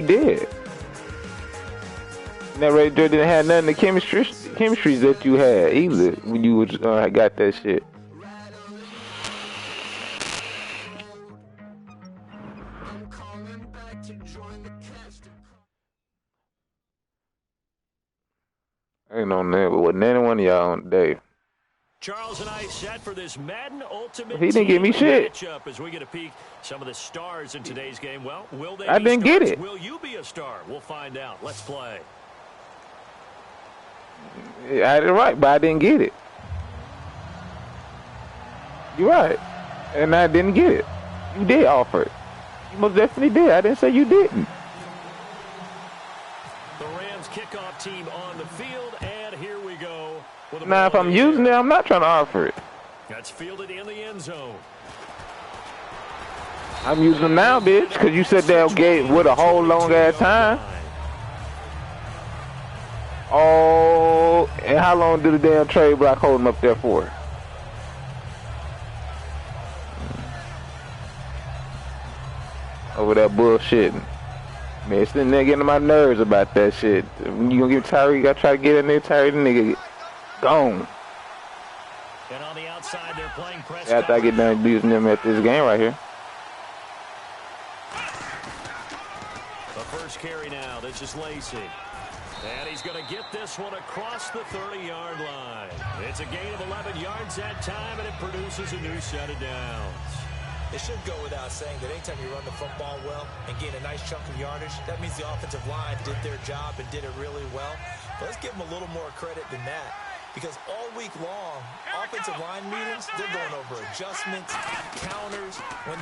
did. That Ray J didn't have none of the chemistries that you had either when you was, got that shit. Ain't on that, but wasn't any one of y'all on today. Charles and I set for this Madden Ultimate He didn't give me shit. Matchup as we get a peek some of the stars in today's game. Well, will they I be didn't stars? get it. Will you be a star? We'll find out. Let's play. I had it right, but I didn't get it. You're right. And I didn't get it. You did offer it. You most definitely did. I didn't say you didn't. The Rams kickoff team on the field, and here we go. Now, if I'm using it, I'm not trying to offer it. That's fielded in the end zone. I'm using them now, bitch, because you said they'll get with a whole long ass time. Oh, and how long did the damn trade block hold him up there for? Over that bullshitting. Man, it's the nigga getting on my nerves about that shit. When you gonna give Tyree, you gotta try to get in there, Tyree, the nigga gone. And on the outside, they're playing press. After I get done using them at this game right here. The first carry now, this is Lacy. And he's going to get this one across the 30-yard line. It's a gain of 11 yards that time, and it produces a new set of downs. It should go without saying that anytime you run the football well and gain a nice chunk of yardage, that means the offensive line did their job and did it really well. But let's give them a little more credit than that. Because all week long, offensive line meetings, they're going over adjustments, counters, when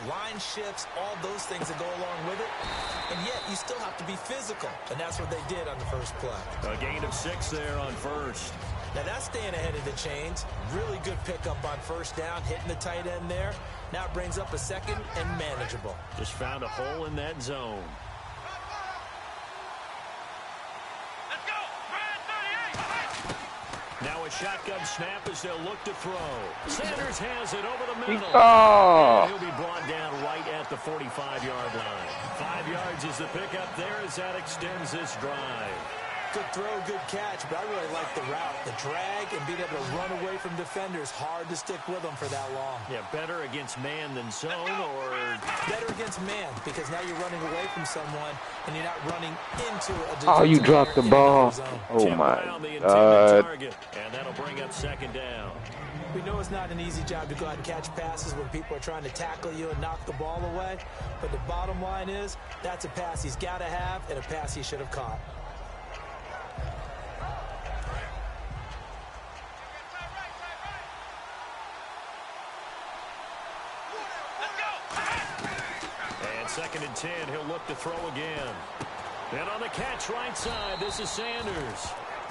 line shifts, all those things that go along with it. And yet, you still have to be physical. And that's what they did on the first play. A gain of 6 there on first. Now, that's staying ahead of the chains. Really good pickup on first down, hitting the tight end there. Now it brings up a second and manageable. Just found a hole in that zone. Now a shotgun snap as they'll look to throw. Sanders has it over the middle. Oh. And he'll be brought down right at the 45-yard line. 5 yards is the pickup there as that extends this drive. Good throw, good catch, but I really like the route. The drag and being able to run away from defenders. Hard to stick with them for that long. Yeah, better against man than zone, or better against man, because now you're running away from someone and you're not running into a oh, you dropped the ball. Oh, my God. And that'll bring up second down. We know it's not an easy job to go out and catch passes when people are trying to tackle you and knock the ball away. But the bottom line is, that's a pass he's got to have and a pass he should have caught. Second and 10, he'll look to throw again. And on the catch right side, this is Sanders.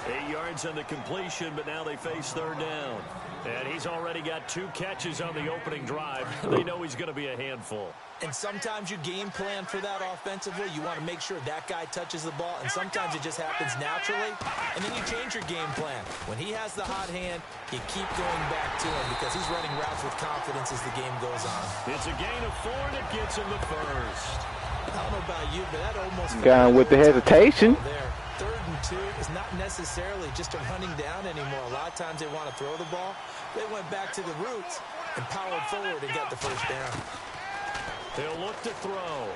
8 yards on the completion, but now they face third down. And he's already got 2 catches on the opening drive. They know he's going to be a handful. And sometimes you game plan for that offensively. You want to make sure that guy touches the ball, and sometimes it just happens naturally. And then you change your game plan. When he has the hot hand, you keep going back to him because he's running routes with confidence as the game goes on. It's a gain of 4, and it gets him the first. I don't know about you, but that almost gone with the hesitation. There. 3rd and 2 is not necessarily just a running down anymore. A lot of times they want to throw the ball. They went back to the roots and powered forward and got the first down. They'll look to throw.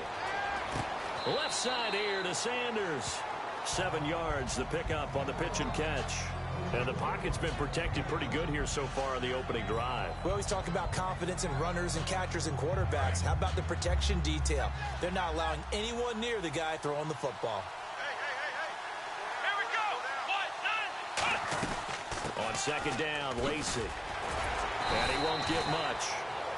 Left side here to Sanders. 7 yards, the pickup on the pitch and catch. And the pocket's been protected pretty good here so far on the opening drive. We always talk about confidence in runners and catchers and quarterbacks. How about the protection detail? They're not allowing anyone near the guy throwing the football. On second down, Lacy. And he won't get much.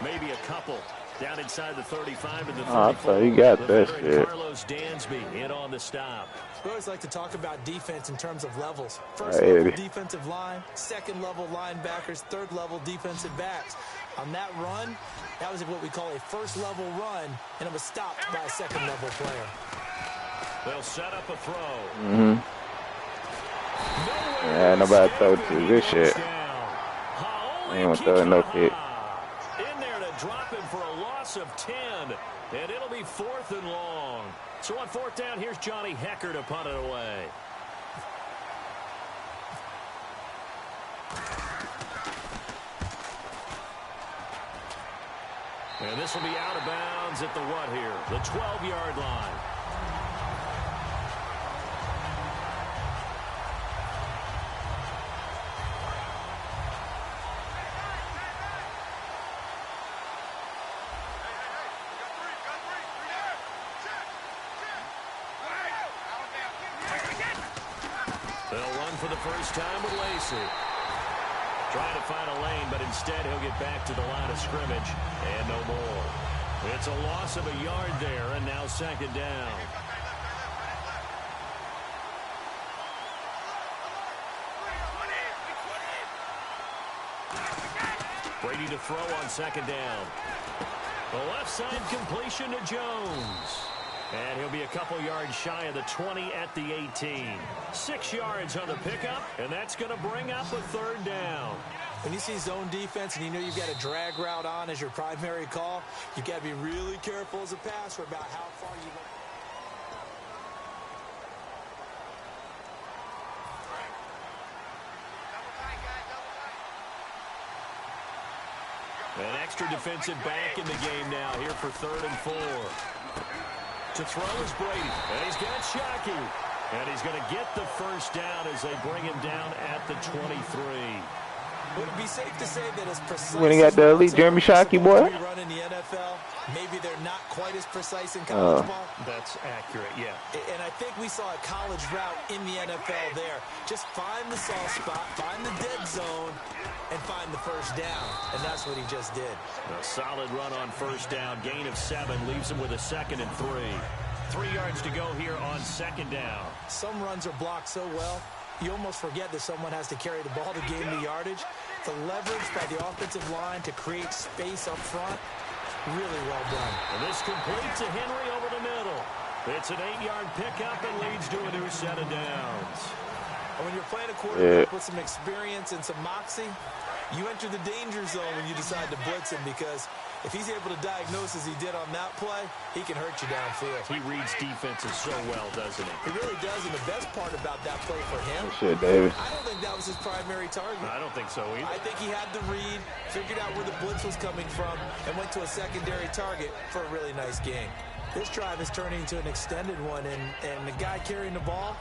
Maybe a couple. Down inside the 35 and the 34. Oh, so you got that shit. Carlos Dansby in on the stop. We always like to talk about defense in terms of levels. First level defensive line, second level linebackers, third level defensive backs. On that run, that was what we call a first level run, and it was stopped by a second level player. They'll set up a throw. Mm-hmm. Yeah, nobody throw to this shit. They ain't gonna throw no kick. In there to drop him for a loss of 10. And it'll be 4th and long. So on 4th down, here's Johnny Hekker to punt it away. And this will be out of bounds at the what here? The 12-yard line. They'll run for the first time with Lacy. Trying to find a lane, but instead he'll get back to the line of scrimmage and no more. It's a loss of a yard there, and now 2nd down. Brady to throw on 2nd down. The left side completion to Jones. And he'll be a couple yards shy of the 20 at the 18. 6 yards on the pickup, and that's going to bring up a 3rd down. When you see zone defense and you know you've got a drag route on as your primary call, you've got to be really careful as a passer about how far you go. An extra defensive back in the game now here for 3rd and 4. To throw is Brady, and he's got Shockey. And he's going to get the first down as they bring him down at the 23. Would it be safe to say that as precise When he got the elite Jeremy Shockey, boy? Run in the NFL, maybe they're not quite as precise in college ball? That's accurate, yeah. And I think we saw a college route in the NFL there. Just find the soft spot, find the dead zone, and find the first down. And that's what he just did. A solid run on first down. Gain of 7 leaves him with a 2nd and 3. 3 yards to go here on 2nd down. Some runs are blocked so well, you almost forget that someone has to carry the ball to gain the yardage. The leverage by the offensive line to create space up front, really well done. And this completes to Henry over the middle. It's an 8-yard pickup and leads to a new set of downs. And when you're playing a quarterback with some experience and some moxie, you enter the danger zone when you decide to blitz him, because if he's able to diagnose as he did on that play, he can hurt you downfield. He reads defenses so well, doesn't he? He really does, and the best part about that play for him, Shit, David. I don't think that was his primary target. I don't think so either. I think he had the read, figured out where the blitz was coming from, and went to a secondary target for a really nice game. This drive is turning into an extended one, and the guy carrying the ball,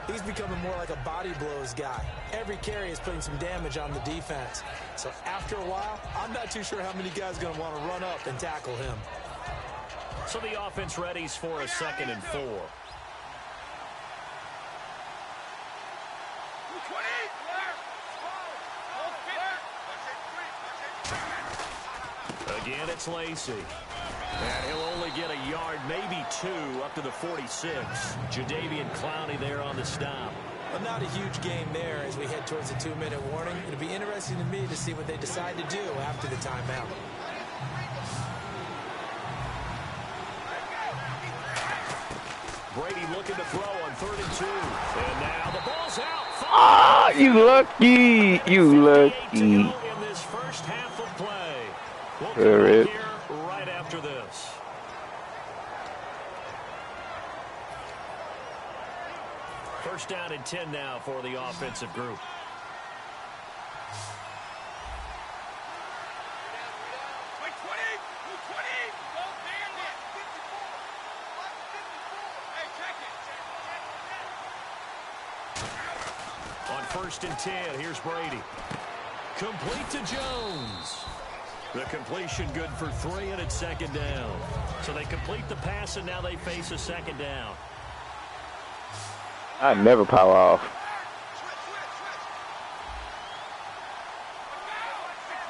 he's becoming more like a body blows guy. Every carry is putting some damage on the defense. So after a while, I'm not too sure how many guys are going to want to run up and tackle him. So the offense readies for a 2nd and 4. Again, it's Lacy. And he'll only get a yard, maybe 2, up to the 46. Jadeveon Clowney there on the stop. Well, not a huge game there as we head towards the 2-minute warning. It'll be interesting to me to see what they decide to do after the timeout. Brady looking to throw on 3rd and 2. And now the ball's out. Ah, you lucky. You lucky. In this first half of play. We'll come back here right after this. First down and 10 now for the offensive group. On 1st and 10, here's Brady. Complete to Jones. The completion good for 3, and it's 2nd down. So they complete the pass, and now they face a 2nd down. I never power off.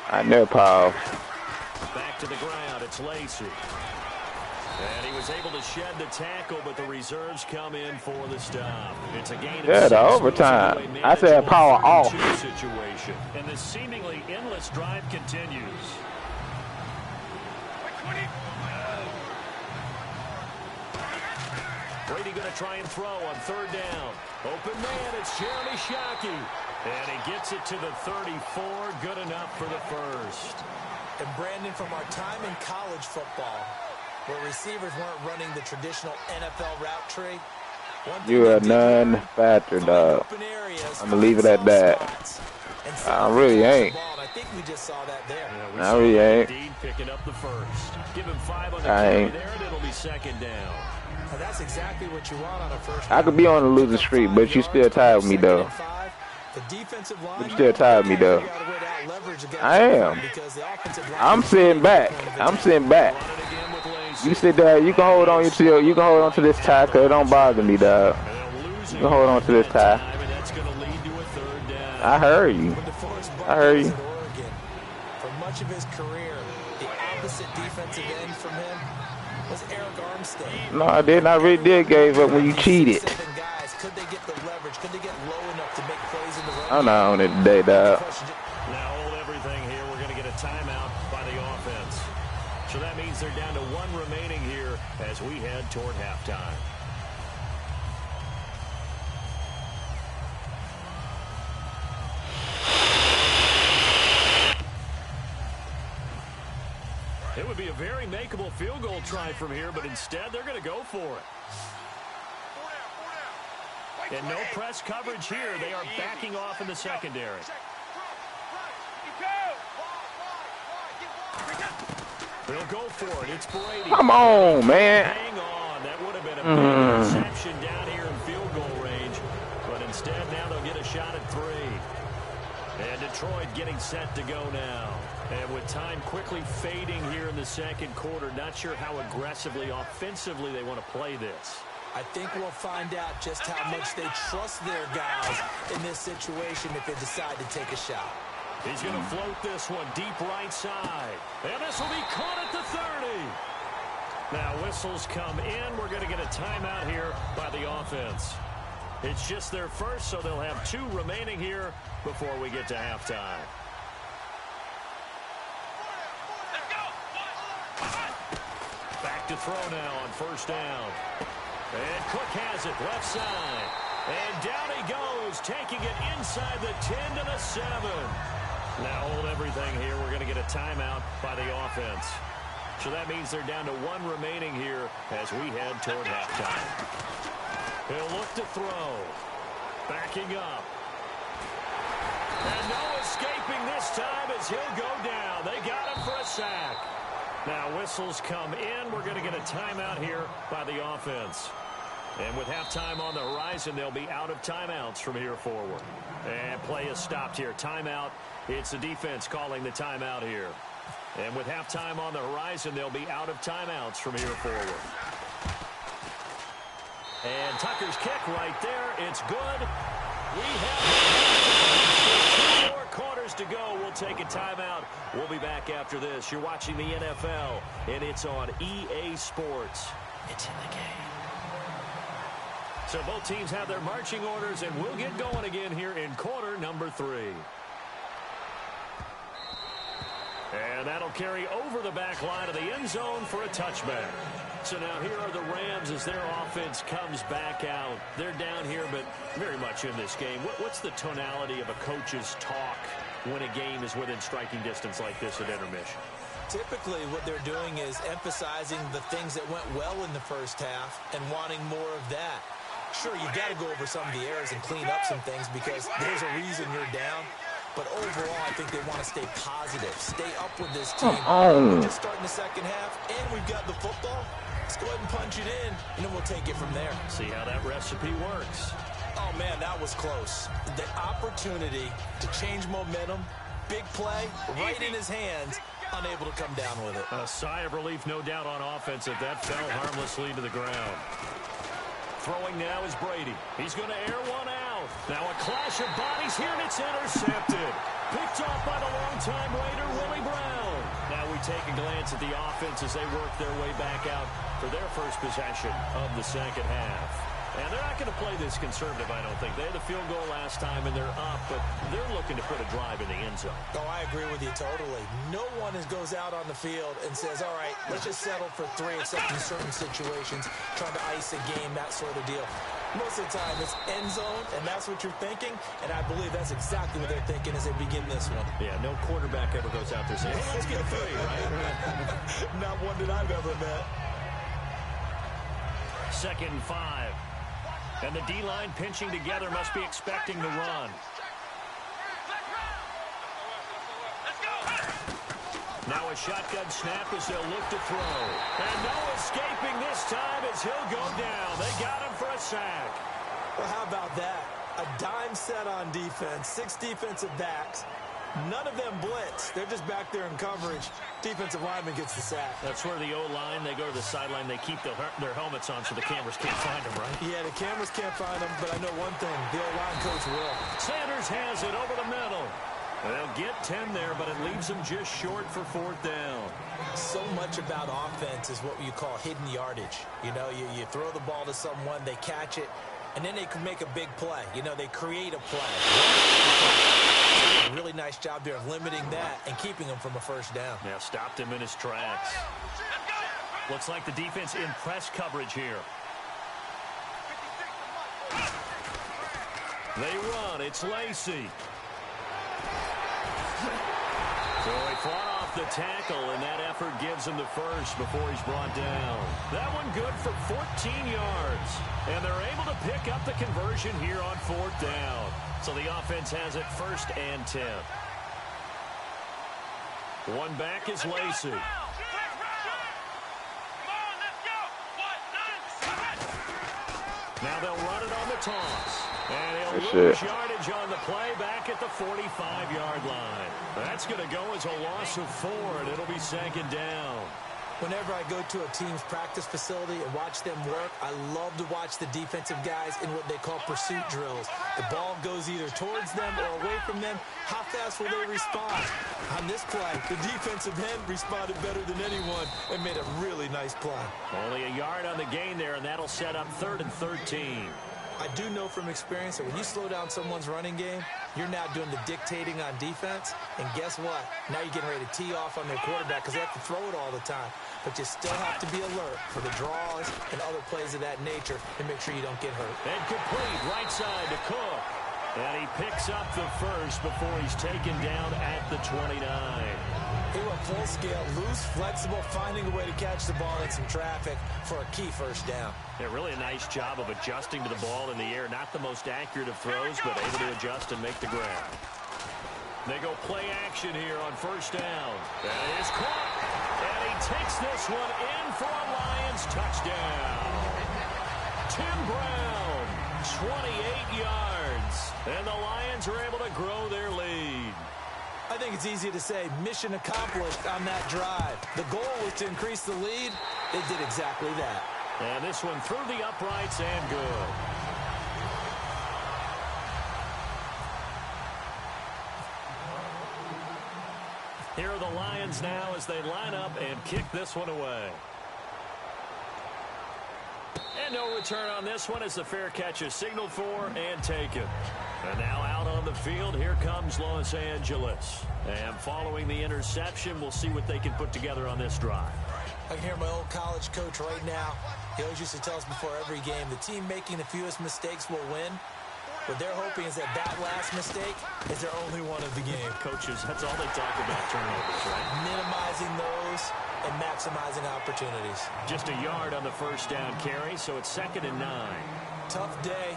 I never power off. Back to the ground, it's Lacy. And he was able to shed the tackle, but the reserves come in for the stop. It's a gain of 6. The overtime. I said power off. Situation. And this seemingly endless drive continues. Brady going to try and throw on 3rd down. Open man, it's Jeremy Shockey. And he gets it to the 34, good enough for the first. And Brandon, from our time in college football, where receivers weren't running the traditional NFL route tree. You're a non-factor, dog. I'm gonna leave it at that. I really ain't. I think we just saw that there. I really ain't. Picking up the first. Give him 5 on the I carry ain't. there, and it'll be second down. Now that's exactly what you want on a first. I could be on a losing streak, but you still tired with me, though. You still tired with me, though. I am. I'm sitting back. I'm sitting back. You sit there. You can hold on until you can hold on to this tie, cause it don't bother me, dog. You can hold on to this tie. I heard you. I heard you. For much of his career, the opposite defensive end from him was Eric Armstead. No, I didn't. I really did gave up when you cheated. Could they get the leverage? Could they get low enough to make plays in the run? I'm not on it today, dog. Now hold everything here. We're going to get a timeout by the offense. So that means they're down to 1 remaining here as we head toward halftime. It would be a very makeable field goal try from here, but instead they're going to go for it. And no press coverage here. They are backing off in the secondary. They'll go for it. It's Brady. Come on, man. Hang on. That would have been a big interception down here in field goal range. But instead, now they'll get a shot at 3. And Detroit getting set to go now. And with time quickly fading here in the second quarter, not sure how aggressively, offensively they want to play this. I think we'll find out just how much they trust their guys in this situation if they decide to take a shot. He's going to float this one deep right side. And this will be caught at the 30. Now whistles come in. We're going to get a timeout here by the offense. It's just their first, so they'll have 2 remaining here before we get to halftime. Back to throw now on first down. And Cook has it left side. And down he goes, taking it inside the 10 to the 7. Now hold everything here. We're going to get a timeout by the offense. So that means they're down to 1 remaining here as we head toward halftime. He'll look to throw. Backing up. And no escaping this time as he'll go down. They got him for a sack. Now whistles come in. We're going to get a timeout here by the offense. And with halftime on the horizon, they'll be out of timeouts from here forward. And play is stopped here. Timeout. It's the defense calling the timeout here. And with halftime on the horizon, they'll be out of timeouts from here forward. And Tucker's kick right there. It's good. We have 2 more quarters to go. We'll take a timeout. We'll be back after this. You're watching the NFL, and it's on EA Sports. It's in the game. So both teams have their marching orders, and we'll get going again here in quarter number 3. And that'll carry over the back line of the end zone for a touchback. So now here are the Rams as their offense comes back out. They're down here, but very much in this game. What's the tonality of a coach's talk when a game is within striking distance like this at intermission? Typically, what they're doing is emphasizing the things that went well in the first half and wanting more of that. Sure, you've got to go over some of the errors and clean up some things because there's a reason you're down. But overall, I think they want to stay positive, stay up with this team. We're just starting the second half, and we've got the football. Let's go ahead and punch it in, and then we'll take it from there. See how that recipe works. Oh, man, that was close. The opportunity to change momentum, big play, right in his hands, unable to come down with it. A sigh of relief, no doubt, on offense if that fell harmlessly to the ground. Throwing now is Brady. He's going to air one out. Now a clash of bodies here, and it's intercepted. Picked off by the longtime Raider, Willie Brown. Now we take a glance at the offense as they work their way back out for their first possession of the second half. And they're not going to play this conservative, I don't think. They had the field goal last time, and they're up, but they're looking to put a drive in the end zone. Oh, I agree with you totally. No one goes out on the field and says, all right, let's just settle for 3, except in certain situations, trying to ice a game, that sort of deal. Most of the time, it's end zone, and that's what you're thinking, and I believe that's exactly what they're thinking as they begin this one. Yeah, no quarterback ever goes out there saying, hey, let's get 3, right? Not one that I've ever met. 2nd and 5. And the D-line pinching together must be expecting the run. Now a shotgun snap as they'll look to throw. And no escaping this time as he'll go down. They got him for a sack. Well, how about that? A dime set on defense, 6 defensive backs. None of them blitz. They're just back there in coverage. Defensive lineman gets the sack. That's where the O-line, they go to the sideline, they keep their helmets on so the cameras can't find them, right? Yeah, the cameras can't find them, but I know one thing. The O-line coach will. Sanders has it over the middle. They'll get 10 there, but it leaves them just short for 4th down. So much about offense is what you call hidden yardage. You know, you throw the ball to someone, they catch it, and then they can make a big play. You know, they create a play. A really nice job there of limiting that and keeping him from a first down. Now stopped him in his tracks. Looks like the defense in press coverage here. They run. It's Lacy. So he fought off the tackle, and that effort gives him the first before he's brought down. That one good for 14 yards. And they're able to pick up the conversion here on 4th down. So the offense has it 1st and 10. One back is Lacy. Now they'll run it on the toss. And he'll lose yardage on the play back at the 45-yard line. That's going to go as a loss of 4, and it'll be 2nd down. Whenever I go to a team's practice facility and watch them work, I love to watch the defensive guys in what they call pursuit drills. The ball goes either towards them or away from them. How fast will they respond? On this play, the defensive end responded better than anyone and made a really nice play. Only a yard on the gain there, and that'll set up 3rd and 13. I do know from experience that when you slow down someone's running game, you're now doing the dictating on defense. And guess what? Now you're getting ready to tee off on their quarterback because they have to throw it all the time. But you still have to be alert for the draws and other plays of that nature to make sure you don't get hurt. And complete right side to Cook. And he picks up the first before he's taken down at the 29. He went full scale, loose, flexible, finding a way to catch the ball in some traffic for a key first down. Yeah, really a nice job of adjusting to the ball in the air. Not the most accurate of throws, but able to adjust and make the grab. They go play action here on 1st down. That is caught. And he takes this one in for a Lions touchdown. Tim Brown, 28 yards. And the Lions are able to grow their lead. I think it's easy to say mission accomplished on that drive. The goal was to increase the lead. They did exactly that. And this one through the uprights and good. Here are the Lions now as they line up and kick this one away. And no return on this one as the fair catch is signaled for and taken. And now out on the field, here comes Los Angeles. And following the interception, we'll see what they can put together on this drive. I can hear my old college coach right now. He always used to tell us before every game, the team making the fewest mistakes will win. What they're hoping is that last mistake is their only one of the game. Coaches, that's all they talk about, turnovers, right? Minimizing those and maximizing opportunities. Just a yard on the first down carry, so it's 2nd and 9. Tough day,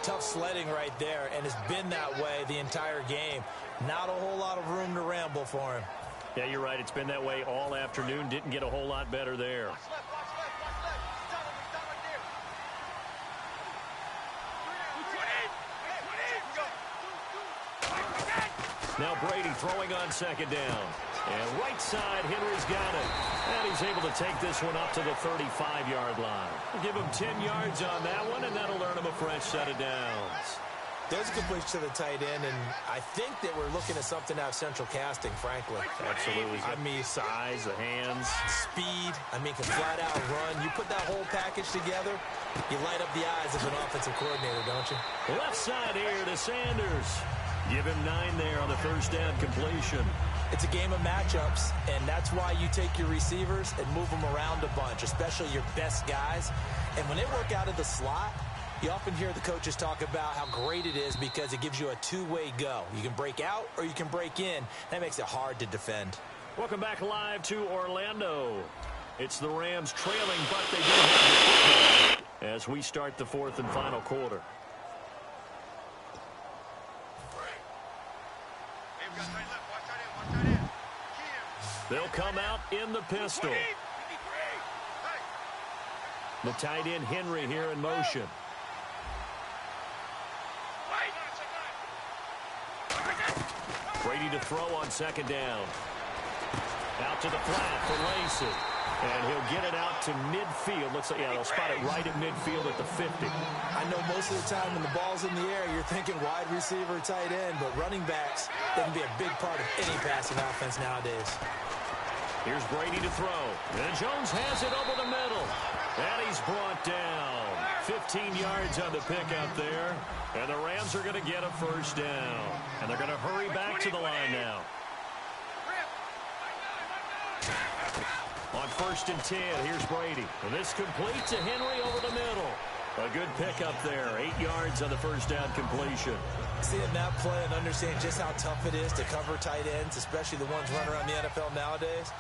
tough sledding right there, and it's been that way the entire game. Not a whole lot of room to ramble for him. Yeah, you're right. It's been that way all afternoon. Didn't get a whole lot better there. Now Brady throwing on 2nd down. And right side, Henry's got it. And he's able to take this one up to the 35-yard line. We'll give him 10 yards on that one, and that'll earn him a fresh set of downs. There's a completion to the tight end, and I think that we're looking at something out of central casting, frankly. Absolutely. I mean, size, the hands. Speed, I mean, can flat out run. You put that whole package together, you light up the eyes of an offensive coordinator, don't you? Left side here to Sanders. Give him 9 there on the first down completion. It's a game of matchups, and that's why you take your receivers and move them around a bunch, especially your best guys. And when they work out of the slot, you often hear the coaches talk about how great it is because it gives you a two-way go. You can break out or you can break in. That makes it hard to defend. Welcome back live to Orlando. It's the Rams trailing, but they do have the football. as we start the fourth and final quarter. They'll come out in the pistol. The tight end Henry here in motion. Brady to throw on second down. Out to the flat for Lacy. And he'll get it out to midfield. Looks like, yeah, they'll spot it right at midfield at the 50. I know most of the time when the ball's in the air, you're thinking wide receiver, tight end, but running backs, they can be a big part of any passing offense nowadays. Here's Brady to throw. And Jones has it over the middle. And he's brought down. 15 yards on the pickup there. And the Rams are going to get a first down. And they're going to hurry back to the line now. On 1st and 10, here's Brady. And this complete to Henry over the middle. A good pickup there. 8 yards on the first down completion. Seeing that play and understand just how tough it is to cover tight ends, especially the ones running around the NFL nowadays,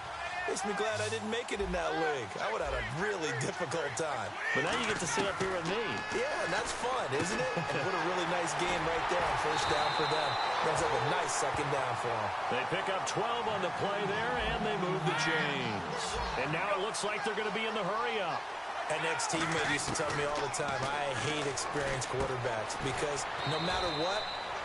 makes me glad I didn't make it in that league. I would have had a really difficult time. But now you get to sit up here with me. Yeah, and that's fun, isn't it? And what a really nice game right there on first down for them. Brings up a nice second down for them. They pick up 12 on the play there, and they move the chains. And now it looks like they're going to be in the hurry-up. An ex-teammate used to tell me all the time, I hate experienced quarterbacks because no matter what,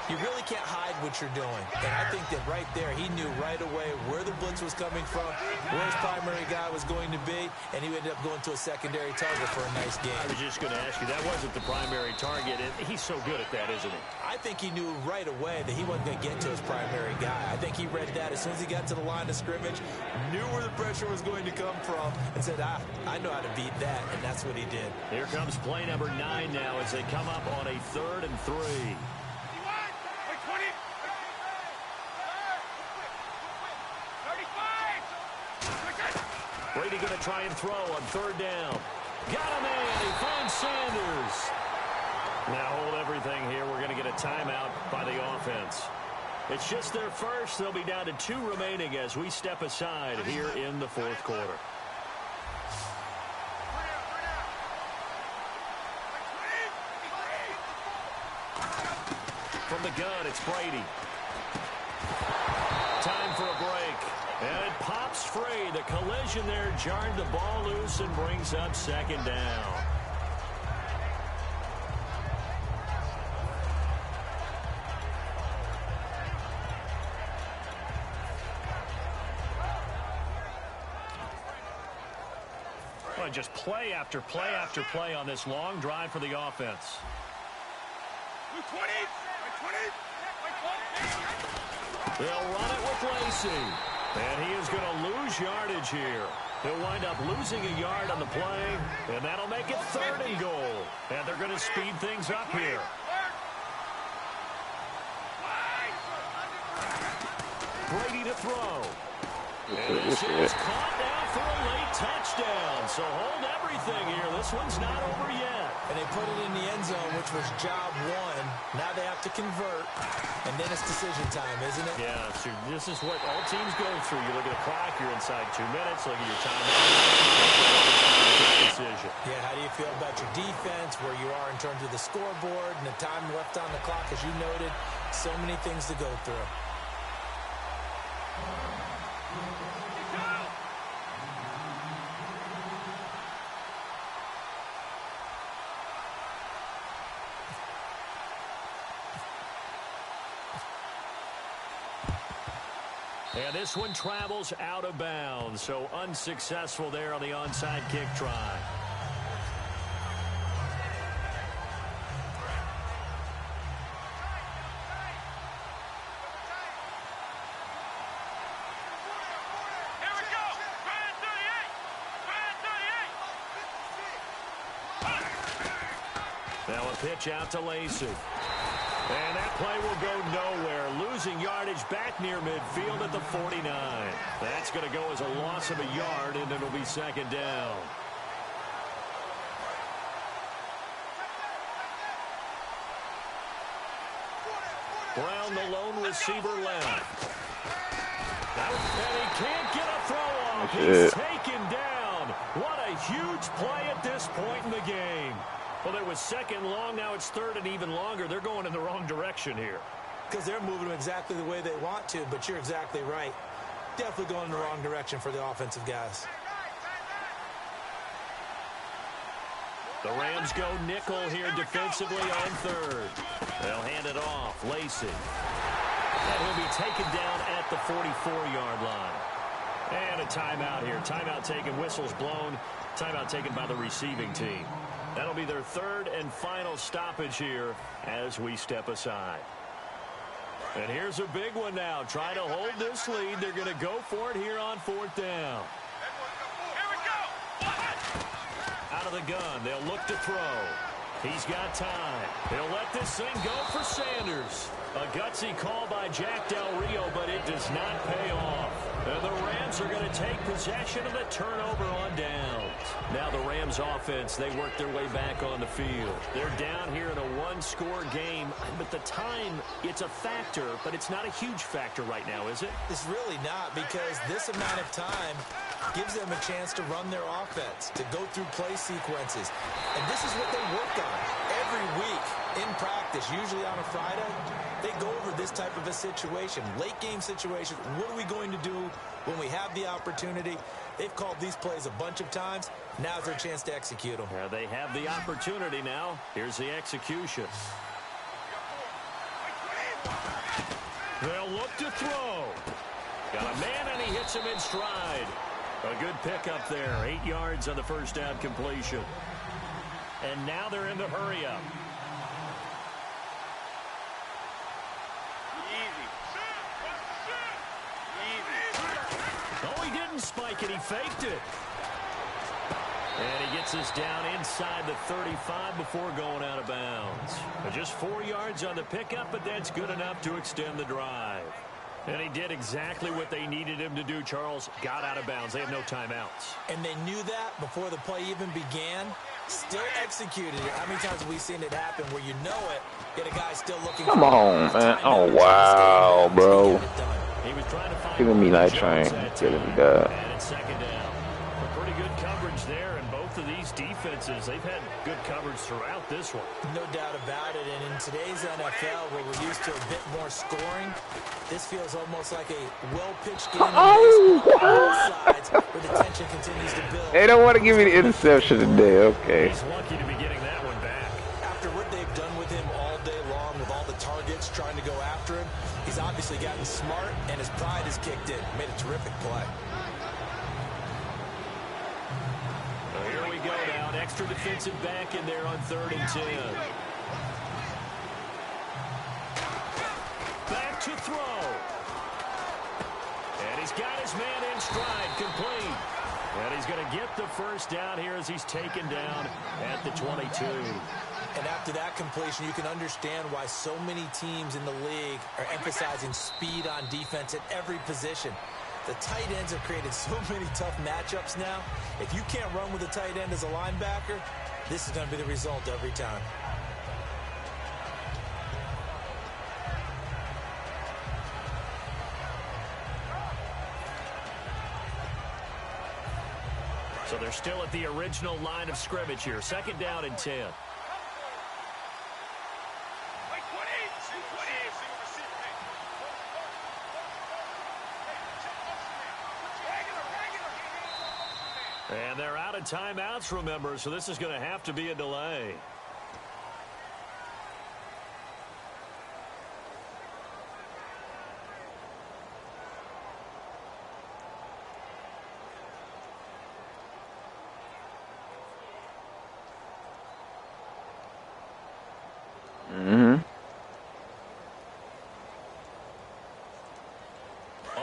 you really can't hide what you're doing. And I think that right there, he knew right away where the blitz was coming from, where his primary guy was going to be, and he ended up going to a secondary target for a nice game. I was just going to ask you, that wasn't the primary target, and he's so good at that, isn't he? I think he knew right away that he wasn't going to get to his primary guy. I think he read that as soon as he got to the line of scrimmage, knew where the pressure was going to come from, and said, I know how to beat that, and that's what he did. Here comes play number 9 now as they come up on a 3rd and 3. Brady going to try and throw on 3rd down. Got him in. He finds Sanders. Now hold everything here. We're going to get a timeout by the offense. It's just their first. They'll be down to 2 remaining as we step aside here in the 4th quarter. From the gun, it's Brady. Time for a break. And it pops free. The collision there jarred the ball loose and brings up 2nd down. Well, just play after play after play on this long drive for the offense. They'll run it with Lacy. And he is going to lose yardage here. He'll wind up losing a yard on the play, and that'll make it 3rd and goal. And they're going to speed things up here. Brady to throw. And this is caught now for a late touchdown. So hold everything here. This one's not over yet. And they put it in the end zone, which was job 1. Now they have to convert. And then it's decision time, isn't it? Yeah, so this is what all teams go through. You look at the clock, you're inside 2 minutes. Look at your time. Decision. Yeah, how do you feel about your defense, where you are in terms of the scoreboard, and the time left on the clock, as you noted? So many things to go through. And this one travels out of bounds, so unsuccessful there on the onside kick try. Now a pitch out to Lacy. And that play will go nowhere. Losing yardage back near midfield at the 49. That's going to go as a loss of a yard, and it'll be 2nd down. Brown, the lone receiver, left. And he can't get a throw off. He's taken down. What a huge play at this point in the game. Well, it was second long. Now it's third and even longer. They're going in the wrong direction here. Because they're moving exactly the way they want to, but you're exactly right. Definitely going in the wrong direction for the offensive guys. The Rams go nickel here defensively on third. They'll hand it off. Lacy. And he'll be taken down at the 44-yard line. And a timeout here. Timeout taken. Whistles blown. Timeout taken by the receiving team. That'll be their third and final stoppage here as we step aside. And here's a big one now. Trying to hold this lead. They're going to go for it here on fourth down. Out of the gun. They'll look to throw. He's got time. He'll let this thing go for Sanders. A gutsy call by Jack Del Rio, but it does not pay off. And the Rams are going to take possession of the turnover on downs. Now the Rams offense, they work their way back on the field. They're down here in a one-score game, but the time, it's a factor, but it's not a huge factor right now, is it? It's really not, because this amount of time gives them a chance to run their offense, to go through play sequences. And this is what they work on every week in practice, usually on a Friday. They go over this type of a situation, late game situation. What are we going to do when we have the opportunity? They've called these plays a bunch of times. Now's their chance to execute them. They have the opportunity now. Here's the execution. They'll look to throw. Got a man, and he hits him in stride. A good pickup there. 8 yards on the first down completion. And now they're in the hurry-up. Oh, he didn't spike it. He faked it. And he gets us down inside the 35 before going out of bounds. Just 4 yards on the pickup, but that's good enough to extend the drive. And he did exactly what they needed him to do, Charles. Got out of bounds. They have no timeouts. And they knew that before the play even began. Still executed it. How many times have we seen it happen where you know it, yet a guy still looking? Come on, man. Oh, wow, bro. He was trying to find Giving me night train. Getting me done. And it's second down. A pretty good coverage there, and both of these defenses, they've had good coverage throughout this one. No doubt about it. And in today's NFL, where we're used to a bit more scoring, this feels almost like a well-pitched game on both sides, where the tension continues to build. They don't want to give me the interception today. Okay. He's lucky to be getting that one back. After what they've done with him all day long, with all the targets trying to go after him, he's obviously gotten smart, and his pride has kicked in. Made a terrific play. So here we go now. An extra defensive back in there on 3rd and 10. Back to throw. And he's got his man in stride, complete. And he's going to get the first down here as he's taken down at the 22. And after that completion, you can understand why so many teams in the league are emphasizing speed on defense at every position. The tight ends have created so many tough matchups now. If you can't run with a tight end as a linebacker, this is going to be the result every time. So they're still at the original line of scrimmage here. 2nd down and 10. And they're out of timeouts, remember, so this is going to have to be a delay.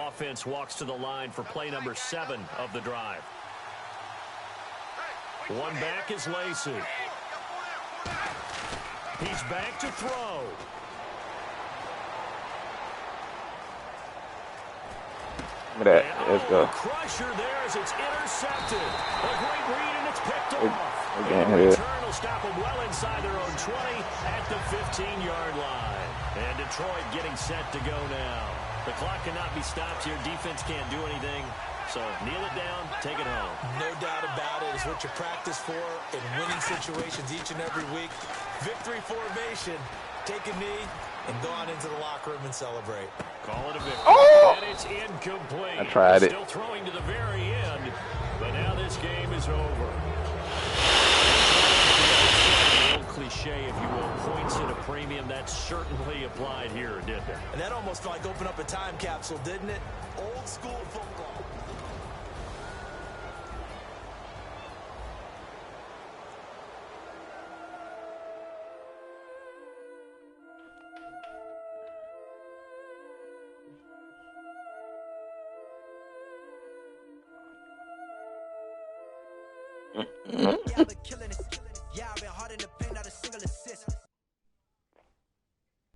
Offense walks to the line for play number 7 of the drive. One back is Lacy. He's back to throw. Look at that. Let's go. Crusher there as it's intercepted. A great read, and it's picked off. Again, The return will stop them well inside their own 20 at the 15-yard line. And Detroit getting set to go now. The clock cannot be stopped here. Defense can't do anything. So kneel it down, take it home. No doubt about it. It's what you practice for in winning situations each and every week. Victory formation. Take a knee and go on into the locker room and celebrate. Call it a victory. Oh! And it's incomplete. I tried it. Still throwing to the very end, but now this game is over. The old cliche, if you will, points at a premium. That certainly applied here, didn't it? And that almost like opened up a time capsule, didn't it? Old school football. Yeah, I've been killing it. Yeah, I've been hard in the paint, not a single assist.